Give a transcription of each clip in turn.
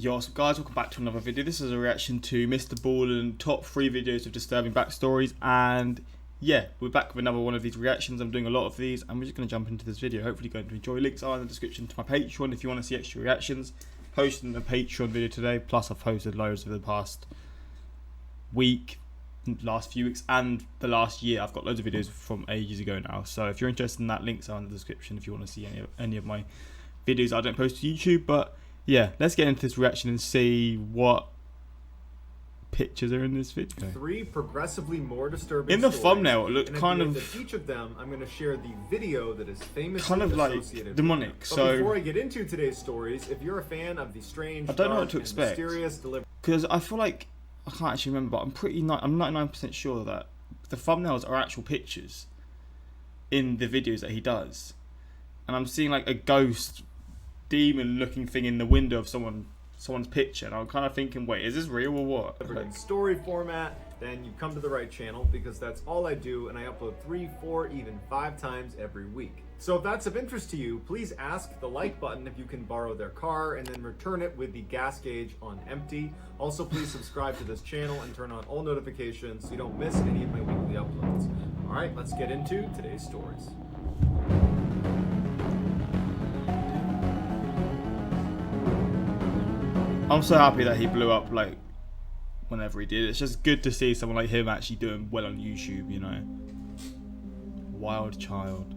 Yo, so guys, welcome back to another video. This is a reaction to MrBallen top 3 videos of disturbing backstories, and yeah, we're back with another one of these reactions. I'm doing a lot of these, and we're just going to jump into this video. Hopefully you're going to enjoy. Links are in the description to my Patreon if you want to see extra reactions. Posting a Patreon video today, plus I've posted loads over the past week, last few weeks, and the last year. I've got loads of videos from ages ago now, so if you're interested in that, links are in the description if you want to see any of my videos I don't post to YouTube. But yeah, let's get into this reaction and see what pictures are in this video. 3 progressively more disturbing in the stories, thumbnail it looked and kind at of the end of each of them I'm going to share the video that is famously kind of like associated demonic. with So but before I get into today's stories, if you're a fan of the strange, I don't know dark, what to and expect, mysterious delivery, because I feel like I can't actually remember, but I'm 99% sure that the thumbnails are actual pictures in the videos that he does, and I'm seeing like a ghost demon looking thing in the window of someone's picture, and I'm kind of thinking, wait, is this real or what? in story format, then you've come to the right channel, because that's all I do, and I upload 3, 4, even 5 times every week. So if that's of interest to you, please ask the like button if you can borrow their car, and then return it with the gas gauge on empty. Also, please subscribe to this channel and turn on all notifications so you don't miss any of my weekly uploads. Alright, let's get into today's stories. I'm so happy that he blew up like whenever he did. It's just good to see someone like him actually doing well on YouTube, you know. Wild child.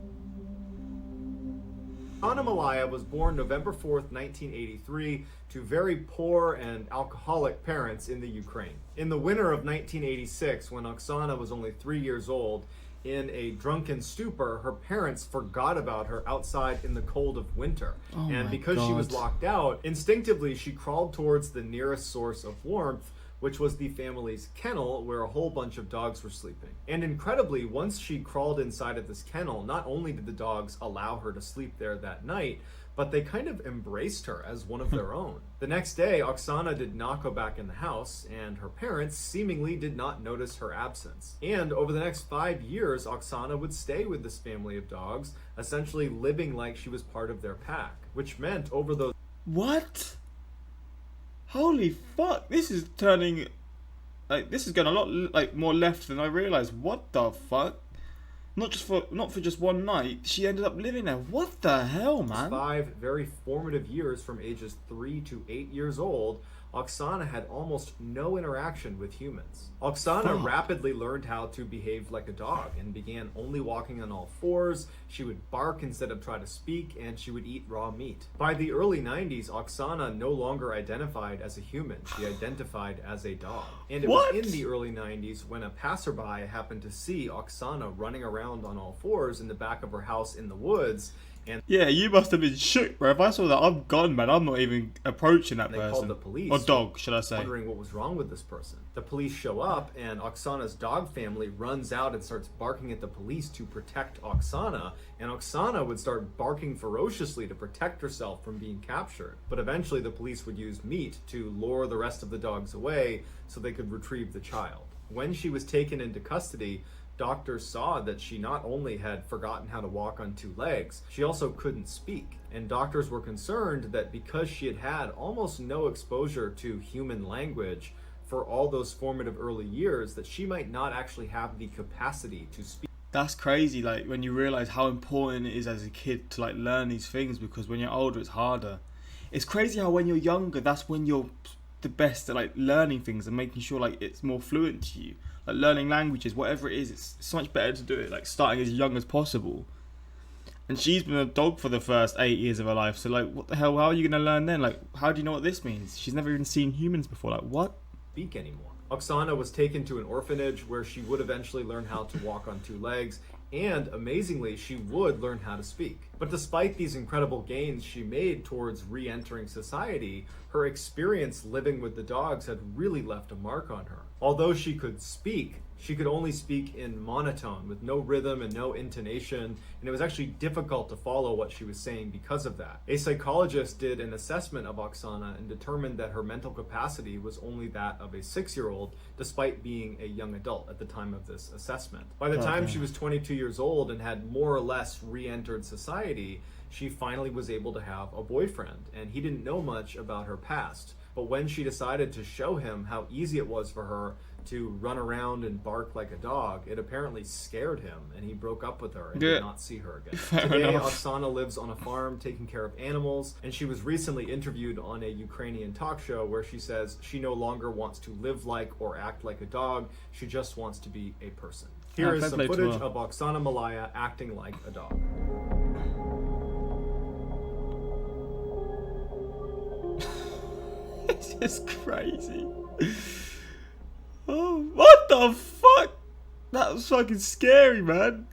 Oksana Malaya was born November 4th, 1983, to very poor and alcoholic parents in the Ukraine. In the winter of 1986, when Oksana was only 3 years old, in a drunken stupor, her parents forgot about her outside in the cold of winter. And because she was locked out, instinctively she crawled towards the nearest source of warmth, which was the family's kennel, where a whole bunch of dogs were sleeping. And incredibly, once she crawled inside of this kennel, not only did the dogs allow her to sleep there that night, but they kind of embraced her as one of their own. The next day, Oksana did not go back in the house, and her parents seemingly did not notice her absence. And over the next 5 years, Oksana would stay with this family of dogs, essentially living like she was part of their pack, which meant over those— What? Holy fuck, this is turning, like, this is going a lot like more left than I realized. What the fuck? Not for just one night, she ended up living there. What the hell, man? 5 very formative years, from ages 3 to 8 years old, Oksana had almost no interaction with humans. Oksana rapidly learned how to behave like a dog and began only walking on all 4s. She would bark instead of try to speak, and she would eat raw meat. By the early 90s, Oksana no longer identified as a human. She identified as a dog. And it was in the early 90s when a passerby happened to see Oksana running around on all 4s in the back of her house in the woods. And yeah, you must have been shook, bro. If I saw that, I'm gone, man. I'm not even approaching that person. They called the police. Or dog, should I say. Wondering what was wrong with this person. The police show up, and Oksana's dog family runs out and starts barking at the police to protect Oksana. And Oksana would start barking ferociously to protect herself from being captured. But eventually the police would use meat to lure the rest of the dogs away so they could retrieve the child. When she was taken into custody, doctors saw that she not only had forgotten how to walk on 2 legs, she also couldn't speak. And doctors were concerned that because she had had almost no exposure to human language for all those formative early years, that she might not actually have the capacity to speak. That's crazy, like, when you realize how important it is as a kid to like learn these things, because when you're older it's harder. It's crazy how when you're younger, that's when you're the best at like learning things and making sure like it's more fluent to you. Like learning languages, whatever it is, it's so much better to do it like starting as young as possible. And she's been a dog for the first 8 years of her life, so like, what the hell, how are you going to learn then? Like, how do you know what this means? She's never even seen humans before. Like, what? Speak anymore. Oksana was taken to an orphanage where she would eventually learn how to walk on 2 legs, and amazingly, she would learn how to speak. But despite these incredible gains she made towards re-entering society, her experience living with the dogs had really left a mark on her. Although she could speak, she could only speak in monotone with no rhythm and no intonation, and it was actually difficult to follow what she was saying because of that. A psychologist did an assessment of Oksana and determined that her mental capacity was only that of a 6-year-old, despite being a young adult at the time of this assessment. By the time she was 22 years old and had more or less re-entered society, she finally was able to have a boyfriend, and he didn't know much about her past. But when she decided to show him how easy it was for her to run around and bark like a dog, it apparently scared him, and he broke up with her and did not see her again. Today, Oksana lives on a farm taking care of animals, and she was recently interviewed on a Ukrainian talk show where she says she no longer wants to live like or act like a dog, she just wants to be a person. Here is some footage of Oksana Malaya acting like a dog. This is crazy. Oh, what the fuck? That was fucking scary, man.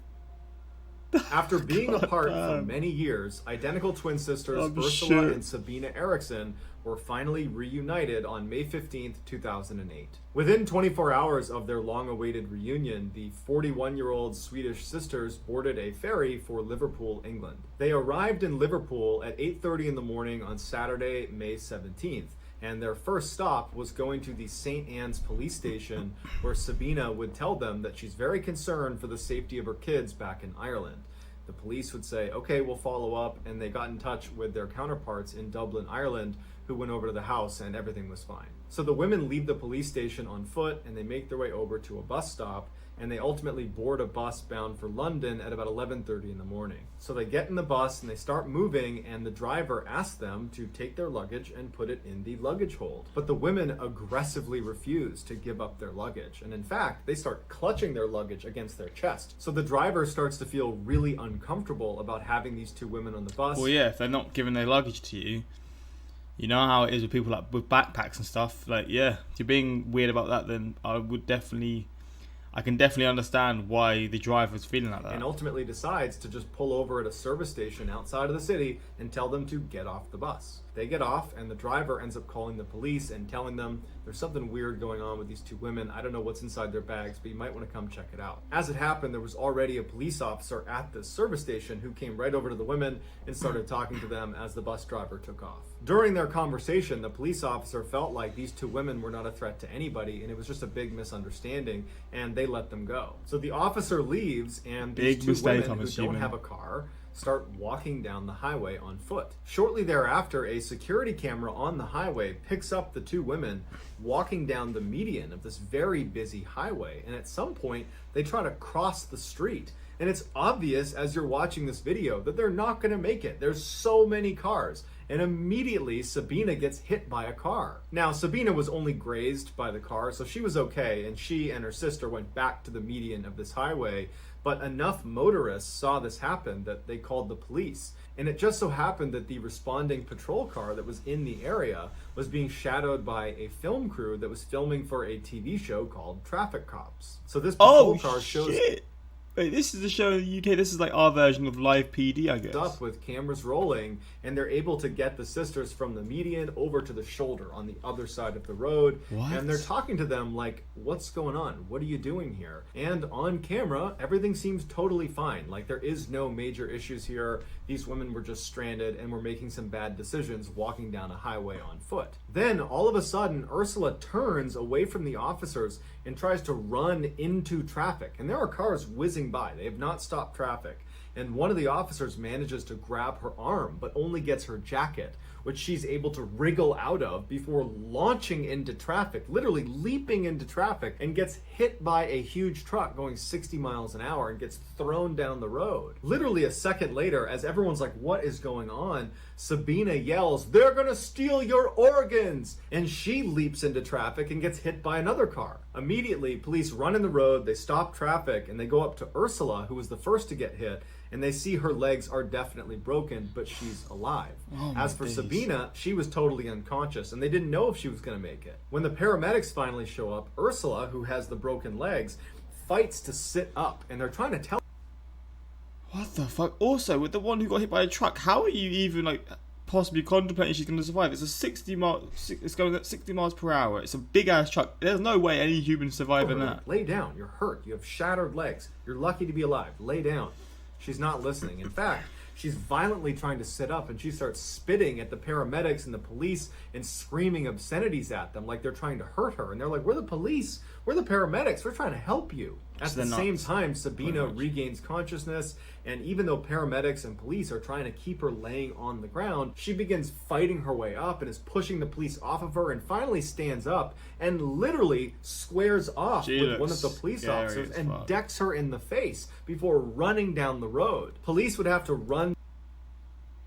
After being apart for many years, identical twin sisters Ursula and Sabina Eriksson were finally reunited on May 15th, 2008. Within 24 hours of their long-awaited reunion, the 41-year-old Swedish sisters boarded a ferry for Liverpool, England. They arrived in Liverpool at 8:30 in the morning on Saturday, May 17th. And their first stop was going to the St. Anne's police station, where Sabina would tell them that she's very concerned for the safety of her kids back in Ireland. The police would say, okay, we'll follow up, and they got in touch with their counterparts in Dublin, Ireland, who went over to the house, and everything was fine. So the women leave the police station on foot, and they make their way over to a bus stop, and they ultimately board a bus bound for London at about 11:30 in the morning. So they get in the bus and they start moving, and the driver asks them to take their luggage and put it in the luggage hold. But the women aggressively refuse to give up their luggage, and in fact, they start clutching their luggage against their chest. So the driver starts to feel really uncomfortable about having these two women on the bus. Well, yeah, if they're not giving their luggage to you, you know how it is with people like with backpacks and stuff. Like, yeah, if you're being weird about that, then I can definitely understand why the driver's feeling like that. And ultimately decides to just pull over at a service station outside of the city and tell them to get off the bus. They get off, and the driver ends up calling the police and telling them there's something weird going on with these two women. I don't know what's inside their bags, but you might want to come check it out. As it happened, there was already a police officer at the service station who came right over to the women and started talking to them as the bus driver took off. During their conversation, the police officer felt like these two women were not a threat to anybody, and it was just a big misunderstanding, and they let them go. So the officer leaves, and these two women who don't have a car start walking down the highway on foot. Shortly thereafter, a security camera on the highway picks up the two women walking down the median of this very busy highway, and at some point they try to cross the street. And it's obvious as you're watching this video that they're not going to make it. There's so many cars. And immediately Sabina gets hit by a car. Now, Sabina was only grazed by the car, so she was okay, and she and her sister went back to the median of this highway. But enough motorists saw this happen that they called the police. And it just so happened that the responding patrol car that was in the area was being shadowed by a film crew that was filming for a TV show called Traffic Cops. So this patrol car shows... Wait, this is the show in the UK. This is like our version of Live PD, I guess. Up with cameras rolling, and they're able to get the sisters from the median over to the shoulder on the other side of the road. What? And they're talking to them like, what's going on? What are you doing here? And on camera, everything seems totally fine. Like, there is no major issues here. These women were just stranded and were making some bad decisions walking down a highway on foot. Then, all of a sudden, Ursula turns away from the officers and tries to run into traffic. And there are cars whizzing by. They have not stopped traffic. And one of the officers manages to grab her arm, but only gets her jacket, which she's able to wriggle out of before launching into traffic, literally leaping into traffic, and gets hit by a huge truck going 60 miles an hour and gets thrown down the road. Literally a second later, as everyone's like, what is going on? Sabina yells, they're gonna steal your organs! And she leaps into traffic and gets hit by another car. Immediately, police run in the road, they stop traffic, and they go up to Ursula, who was the first to get hit, and they see her legs are definitely broken, but she's alive. As for Sabina, she was totally unconscious, and they didn't know if she was going to make it. When the paramedics finally show up, Ursula, who has the broken legs, fights to sit up, and they're trying to tell... What the fuck? Also, with the one who got hit by a truck, how are you even, like, possibly contemplating she's going to survive? It's it's going at 60 miles per hour. It's a big-ass truck. There's no way any human survive in that. Lay down. You're hurt. You have shattered legs. You're lucky to be alive. Lay down. She's not listening. In fact, she's violently trying to sit up, and she starts spitting at the paramedics and the police and screaming obscenities at them like they're trying to hurt her. And they're like, we're the police. We're the paramedics. We're trying to help you. At the same time, Sabina regains consciousness, and even though paramedics and police are trying to keep her laying on the ground, she begins fighting her way up and is pushing the police off of her, and finally stands up and literally squares off with one of the police officers and decks her in the face before running down the road. Police would have to run.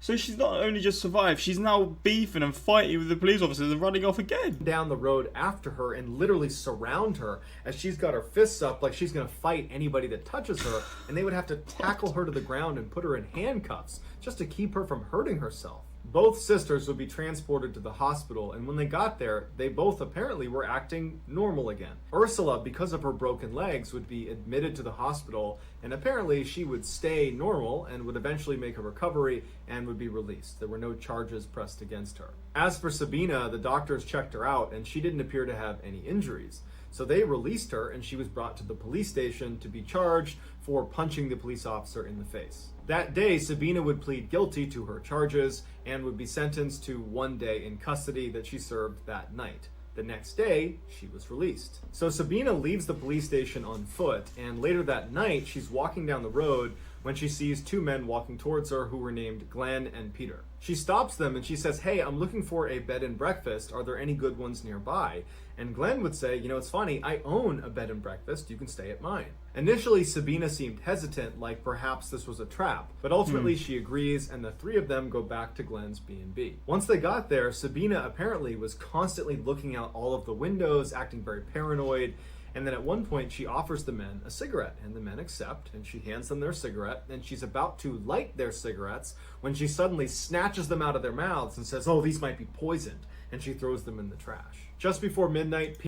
So she's not only just survived, she's now beefing and fighting with the police officers and running off again. Down the road after her and literally surround her as she's got her fists up like she's going to fight anybody that touches her, and they would have to tackle her to the ground and put her in handcuffs just to keep her from hurting herself. Both sisters would be transported to the hospital, and when they got there, they both apparently were acting normal again. Ursula, because of her broken legs, would be admitted to the hospital, and apparently she would stay normal and would eventually make a recovery and would be released. There were no charges pressed against her. As for Sabina, the doctors checked her out, and she didn't appear to have any injuries. So they released her, and she was brought to the police station to be charged for punching the police officer in the face. That day, Sabina would plead guilty to her charges and would be sentenced to 1 day in custody that she served that night. The next day, she was released. So Sabina leaves the police station on foot, and later that night, she's walking down the road when she sees two men walking towards her who were named Glenn and Peter. She stops them and she says, "Hey, I'm looking for a bed and breakfast. Are there any good ones nearby?" And Glenn would say, "You know, it's funny, I own a bed and breakfast. You can stay at mine." Initially, Sabina seemed hesitant, like perhaps this was a trap, but ultimately she agrees, and the three of them go back to Glenn's B&B. Once they got there, Sabina apparently was constantly looking out all of the windows, acting very paranoid, and then at one point she offers the men a cigarette, and the men accept, and she hands them their cigarette, and she's about to light their cigarettes when she suddenly snatches them out of their mouths and says, "Oh, these might be poisoned," and she throws them in the trash. Just before midnight...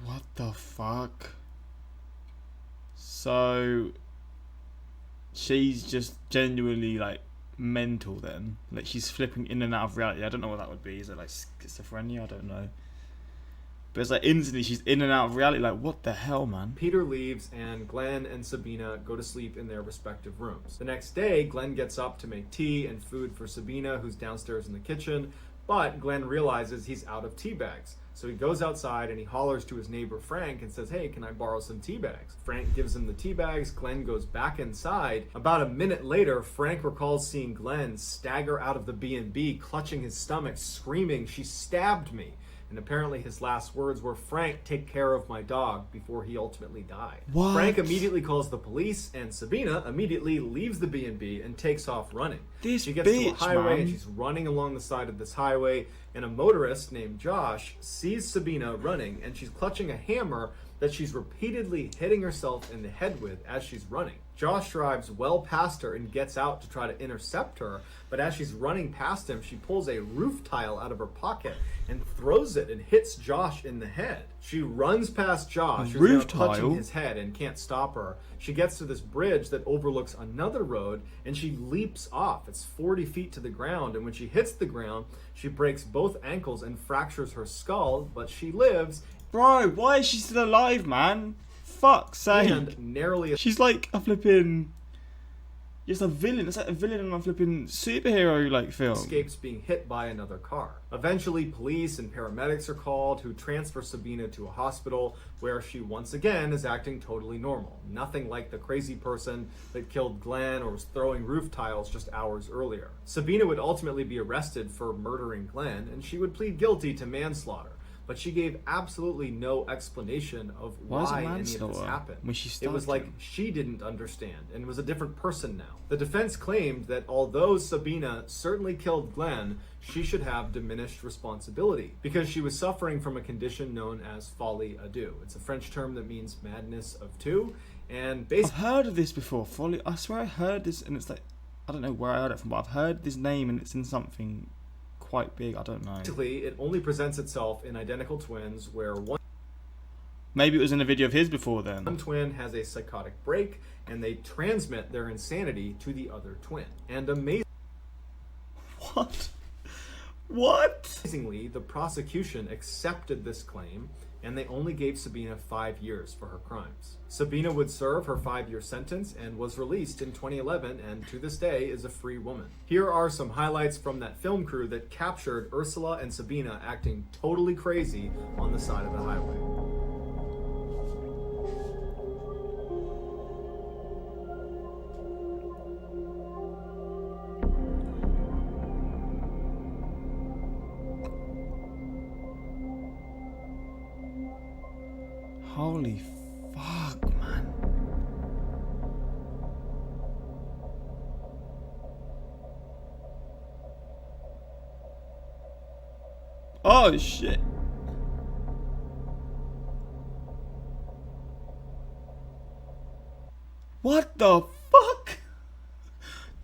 What the fuck? So she's just genuinely like mental then? Like she's flipping in and out of reality. I don't know what that would be. Is it like schizophrenia? I don't know. But it's like instantly she's in and out of reality. Like, what the hell, man? Peter leaves, and Glenn and Sabina go to sleep in their respective rooms. The next day, Glenn gets up to make tea and food for Sabina, who's downstairs in the kitchen, but Glenn realizes he's out of tea bags. So he goes outside and he hollers to his neighbor Frank and says, "Hey, can I borrow some tea bags?" Frank gives him the tea bags. Glenn goes back inside. About a minute later, Frank recalls seeing Glenn stagger out of the B&B, clutching his stomach, screaming, "She stabbed me." And apparently his last words were, "Frank, take care of my dog," before he ultimately died. What? Frank immediately calls the police, and Sabina immediately leaves the B&B and takes off running. She gets to a highway, and she's running along the side of this highway, and a motorist named Josh sees Sabina running, and she's clutching a hammer that she's repeatedly hitting herself in the head with as she's running. Josh drives well past her and gets out to try to intercept her, but as she's running past him, she pulls a roof tile out of her pocket and throws it and hits Josh in the head. She runs past Josh, who's now clutching his head and can't stop her. She gets to this bridge that overlooks another road, and she leaps off. It's 40 feet to the ground, and when she hits the ground, she breaks both ankles and fractures her skull, but she lives. Bro, why is she still alive, man? Fuck's sake. And narrowly... She's like a flipping... Just a villain. It's like a villain in a flipping superhero like film. Escapes being hit by another car. Eventually, police and paramedics are called, who transfer Sabina to a hospital where she once again is acting totally normal. Nothing like the crazy person that killed Glenn or was throwing roof tiles just hours earlier. Sabina would ultimately be arrested for murdering Glenn, and she would plead guilty to manslaughter. But she gave absolutely no explanation of why any of this happened. It was like she didn't understand and was a different person now. The defense claimed that although Sabina certainly killed Glenn, she should have diminished responsibility because she was suffering from a condition known as folie à deux. It's a French term that means madness of two. And basically, I've heard of this before. Folie. I swear I heard this, and it's like, I don't know where I heard it from, but I've heard this name and it's in something quite big. I don't know. Basically, it only presents itself in identical twins where one... Maybe it was in a video of his before then. One twin has a psychotic break, and they transmit their insanity to the other twin. And amazingly, the prosecution accepted this claim, and they only gave Sabina 5 years for her crimes. Sabina would serve her 5-year sentence and was released in 2011, and to this day is a free woman. Here are some highlights from that film crew that captured Ursula and Sabina acting totally crazy on the side of the highway. Holy fuck, man. Oh shit. What the fuck?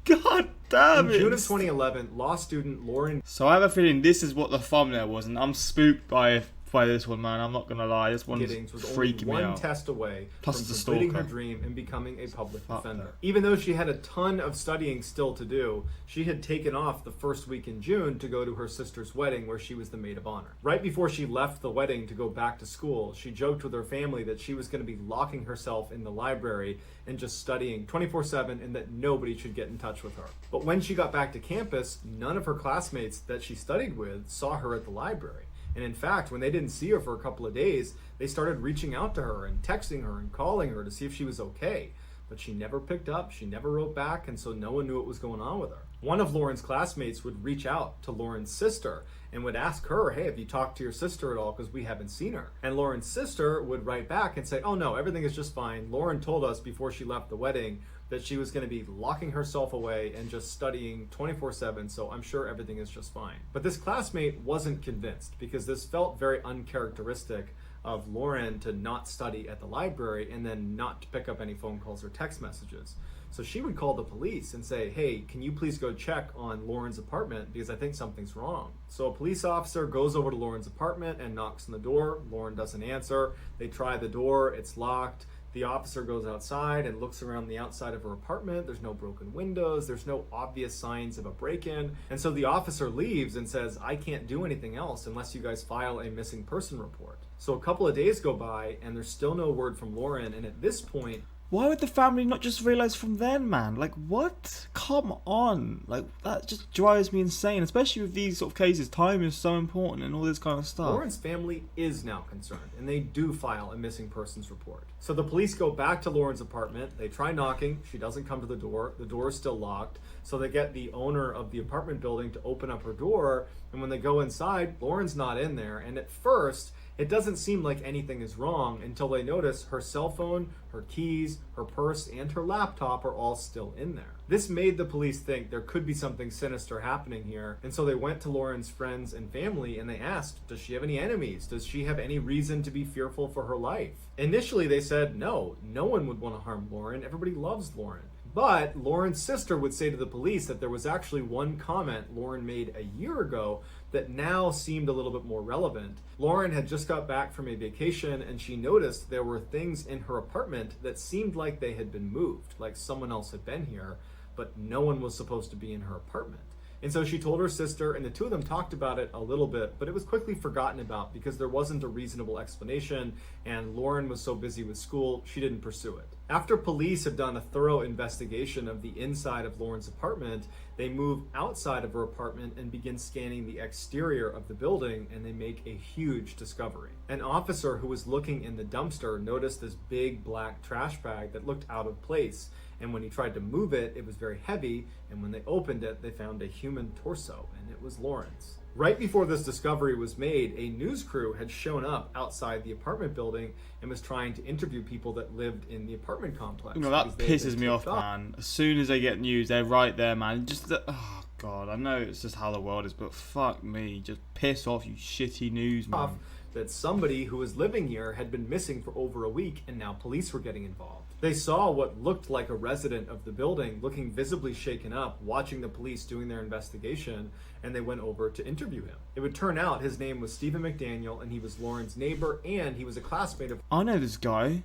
God damn it. In June of 2011, law student Lauren So I have a feeling this is what the thumbnail was, and I'm spooked by this one, man. I'm not gonna lie. This one's Giddings was only freaking me one out. test away Plus from it's a completing her stalker. dream and becoming a public Fuck defender. that. Even though she had a ton of studying still to do, she had taken off the first week in June to go to her sister's wedding where she was the maid of honor. Right before she left the wedding to go back to school, she joked with her family that she was going to be locking herself in the library and just studying 24/7 and that nobody should get in touch with her. But when she got back to campus, none of her classmates that she studied with saw her at the library. And in fact, when they didn't see her for a couple of days, they started reaching out to her and texting her and calling her to see if she was okay. But she never picked up, she never wrote back, and so no one knew what was going on with her. One of Lauren's classmates would reach out to Lauren's sister and would ask her, hey, have you talked to your sister at all? Because we haven't seen her. And Lauren's sister would write back and say, oh no, everything is just fine. Lauren told us before she left the wedding that she was going to be locking herself away and just studying 24/7, so I'm sure everything is just fine. But this classmate wasn't convinced because this felt very uncharacteristic of Lauren to not study at the library and then not to pick up any phone calls or text messages. So she would call the police and say, hey, can you please go check on Lauren's apartment because I think something's wrong. So a police officer goes over to Lauren's apartment and knocks on the door. Lauren doesn't answer. They try the door, it's locked. The officer goes outside and looks around the outside of her apartment. There's no broken windows. There's no obvious signs of a break-in. And so the officer leaves and says, I can't do anything else unless you guys file a missing person report. So a couple of days go by and there's still no word from Lauren. And at this point, Why would the family not just realize from then, man? Like, what? Come on. Like, that just drives me insane. Especially with these sort of cases. Time is so important and all this kind of stuff. Lauren's family is now concerned, and they do file a missing persons report. So the police go back to Lauren's apartment. They try knocking. She doesn't come to the door. The door is still locked. So they get the owner of the apartment building to open up her door. And when they go inside, Lauren's not in there. And at first, it doesn't seem like anything is wrong until they notice her cell phone, her keys, her purse, and her laptop are all still in there. This made the police think there could be something sinister happening here, and so they went to Lauren's friends and family and they asked, does she have any enemies? Does she have any reason to be fearful for her life? Initially they said no one would want to harm Lauren. Everybody loves Lauren. But Lauren's sister would say to the police that there was actually one comment Lauren made a year ago that now seemed a little bit more relevant. Lauren had just got back from a vacation and she noticed there were things in her apartment that seemed like they had been moved, like someone else had been here, but no one was supposed to be in her apartment. And so she told her sister, and the two of them talked about it a little bit, but it was quickly forgotten about because there wasn't a reasonable explanation, and Lauren was so busy with school, she didn't pursue it. After police have done a thorough investigation of the inside of Lauren's apartment, they move outside of her apartment and begin scanning the exterior of the building, and they make a huge discovery. An officer who was looking in the dumpster noticed this big black trash bag that looked out of place. And when he tried to move it, it was very heavy, and when they opened it, they found a human torso, and it was Lauren's. Right before this discovery was made, a news crew had shown up outside the apartment building and was trying to interview people that lived in the apartment complex. You know, that because they had pisses been me off, tipped man. As soon as they get news, they're right there, man. Just oh god, I know it's just how the world is, but fuck me, just piss off, you shitty news, man. That somebody who was living here had been missing for over a week, and now police were getting involved. They saw what looked like a resident of the building looking visibly shaken up, watching the police doing their investigation, and they went over to interview him. It would turn out his name was Stephen McDaniel, and he was Lauren's neighbor, and he was a classmate of I know this guy.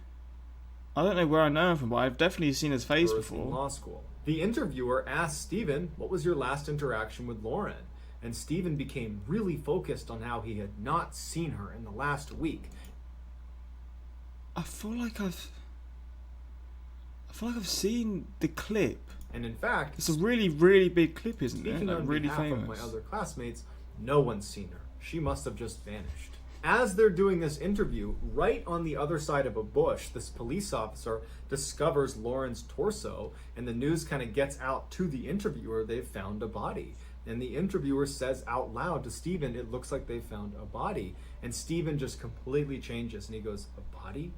I don't know where I know him from, but I've definitely seen his face hers in before. law school. The interviewer asked Stephen, what was your last interaction with Lauren? And Stephen became really focused on how he had not seen her in the last week. I feel like I've seen the clip. And in fact, It's a really, really big clip, isn't it? speaking Like on really behalf famous. of my other classmates, no one's seen her. She must have just vanished. As they're doing this interview, right on the other side of a bush, this police officer discovers Lauren's torso, and the news kind of gets out to the interviewer, they've found a body. And the interviewer says out loud to Stephen, it looks like they found a body. And Stephen just completely changes, and he goes, "A body?"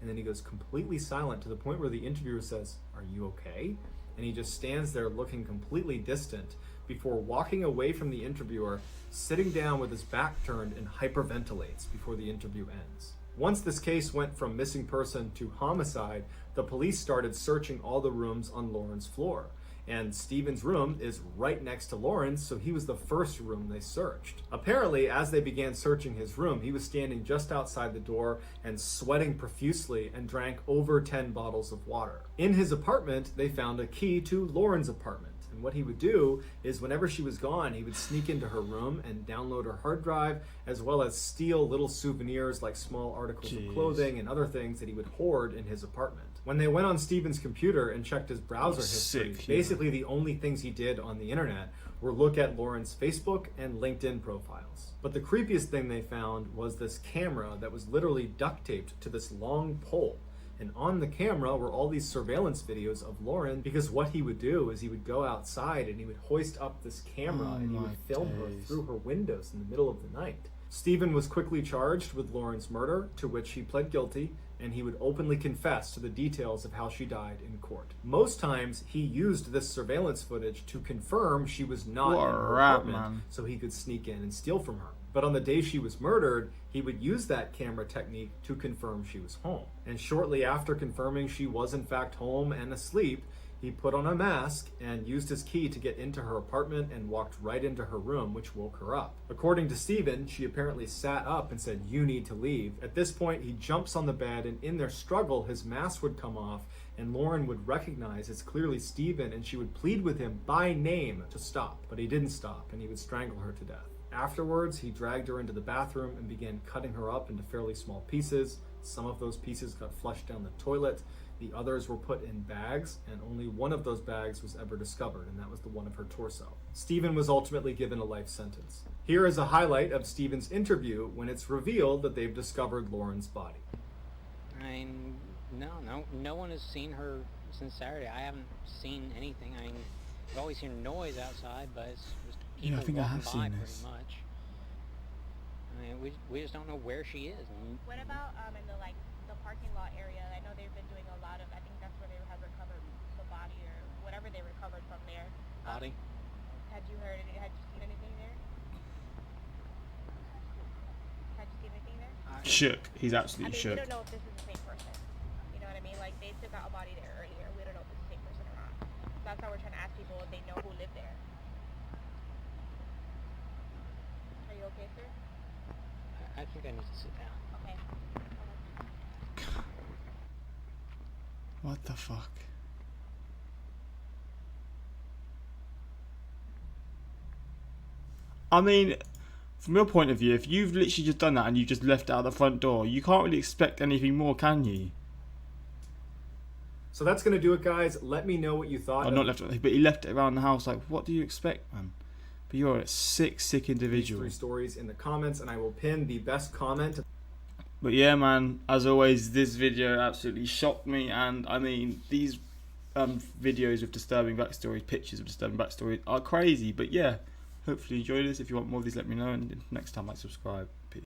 And then he goes completely silent to the point where the interviewer says, "Are you okay?" And he just stands there looking completely distant before walking away from the interviewer, sitting down with his back turned, and hyperventilates before the interview ends. Once this case went from missing person to homicide, the police started searching all the rooms on Lauren's floor. And Stephen's room is right next to Lauren's, so he was the first room they searched. Apparently, as they began searching his room, he was standing just outside the door and sweating profusely and drank over 10 bottles of water. In his apartment, they found a key to Lauren's apartment. And what he would do is whenever she was gone, he would sneak into her room and download her hard drive, as well as steal little souvenirs like small articles of clothing and other things that he would hoard in his apartment. When they went on Stephen's computer and checked his browser history, basically the only things he did on the internet were look at Lauren's Facebook and LinkedIn profiles. But the creepiest thing they found was this camera that was literally duct taped to this long pole. And on the camera were all these surveillance videos of Lauren, because what he would do is he would go outside and he would hoist up this camera and he would film her through her windows in the middle of the night. Stephen was quickly charged with Lauren's murder, to which he pled guilty, and he would openly confess to the details of how she died in court. Most times, he used this surveillance footage to confirm she was not in her apartment, so he could sneak in and steal from her. But on the day she was murdered, he would use that camera technique to confirm she was home. And shortly after confirming she was in fact home and asleep, he put on a mask and used his key to get into her apartment and walked right into her room, which woke her up. According to Stephen, she apparently sat up and said, "You need to leave." At this point, he jumps on the bed, and in their struggle, his mask would come off, and Lauren would recognize it's clearly Stephen, and she would plead with him by name to stop. But he didn't stop, and he would strangle her to death. Afterwards, he dragged her into the bathroom and began cutting her up into fairly small pieces. Some of those pieces got flushed down the toilet. The others were put in bags, and only one of those bags was ever discovered, and that was the one of her torso. Stephen was ultimately given a life sentence. Here is a highlight of Stephen's interview when it's revealed that they've discovered Lauren's body. No one has seen her since Saturday. I haven't seen anything. I've always heard noise outside, but it's just people walking by pretty much. We just don't know where she is. What about in the parking lot area? I know they've been doing a lot of. I think that's where they have recovered the body or whatever they recovered from there. Body? Had you heard? Had you seen anything there? Had you seen anything there? Shook. He's absolutely shook. We don't know if this is the same person. You know what I mean? Like, they took out a body there earlier. We don't know if it's the same person or not. That's why we're trying to ask people if they know who lived there. Are you okay, sir? I think I need to sit down. Okay. What the fuck? I mean, from your point of view, if you've literally just done that and you just left it out the front door, you can't really expect anything more, can you? So that's going to do it, guys. Let me know what you thought. Oh, not left it, but he left it around the house. Like, what do you expect, man? But you're a sick individual. 3 stories in the comments, and I will pin the best comment. But yeah, man, as always, this video absolutely shocked me, and I mean, these videos of disturbing backstories, pictures of disturbing backstories are crazy. But yeah, hopefully you enjoyed this. If you want more of these, let me know, and next time, subscribe.